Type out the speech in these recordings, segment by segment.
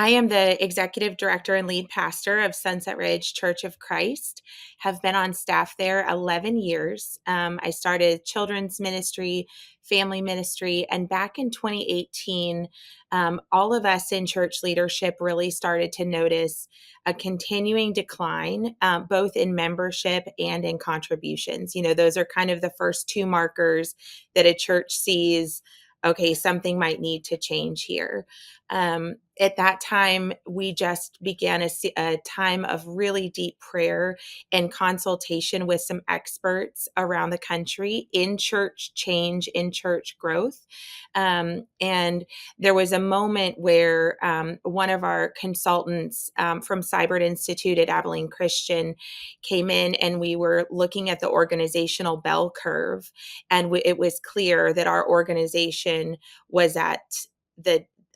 I am the executive director and lead pastor of Sunset Ridge Church of Christ. Have been on staff there 11 years. I started children's ministry, family ministry, and back in 2018, all of us in church leadership really started to notice a continuing decline, both in membership and in contributions. Those are kind of the first two markers that a church sees, okay, something might need to change here. At that time, we just began a time of really deep prayer and consultation with some experts around the country in church change, in church growth. And there was a moment where one of our consultants from Cybert Institute at Abilene Christian came in, and we were looking at the organizational bell curve, and it was clear that our organization was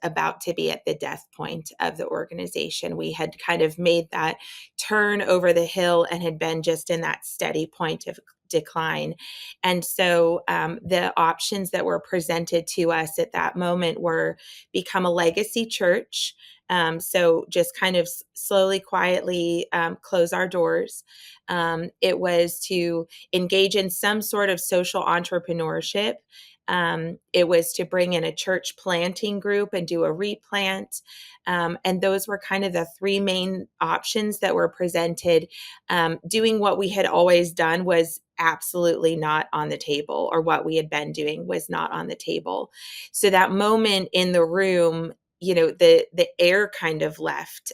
about to be at the death point of the organization. We had kind of made that turn over the hill and had been just in that steady point of decline. And so the options that were presented to us at that moment were become a legacy church. So just kind of slowly, quietly close our doors. It was to engage in some sort of social entrepreneurship. It was to bring in a church planting group and do a replant. And those were kind of the three main options that were presented. Doing what we had always done was absolutely not on the table, or what we had been doing was not on the table. So that moment in the room, the air kind of left.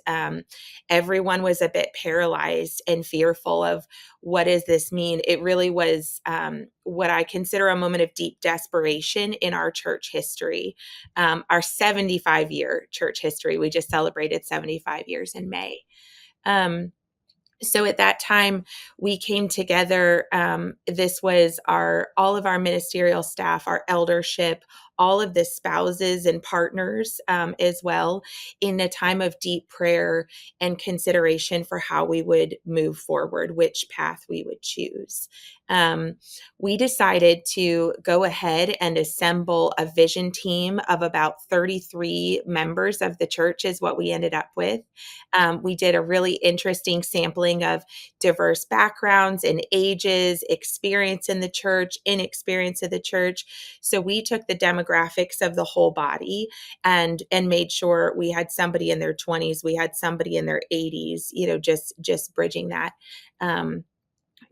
Everyone was a bit paralyzed and fearful of, what does this mean? It really was what I consider a moment of deep desperation in our church history, our 75-year church history. We just celebrated 75 years in May. So at that time, we came together. This was all of our ministerial staff, our eldership, all of the spouses and partners as well, in a time of deep prayer and consideration for how we would move forward, which path we would choose. We decided to go ahead and assemble a vision team of about 33 members of the church is what we ended up with. We did a really interesting sampling of diverse backgrounds and ages, experience in the church, inexperience of the church. So we took the demographics of the whole body and made sure we had somebody in their 20s, we had somebody in their 80s, just bridging that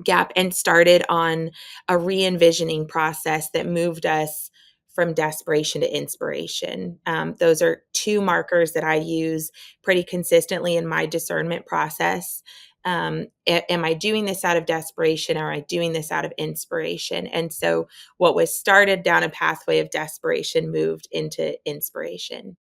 gap, and started on a re-envisioning process that moved us from desperation to inspiration. Those are two markers that I use pretty consistently in my discernment process. Am I doing this out of desperation, or am I doing this out of inspiration? And so what was started down a pathway of desperation moved into inspiration.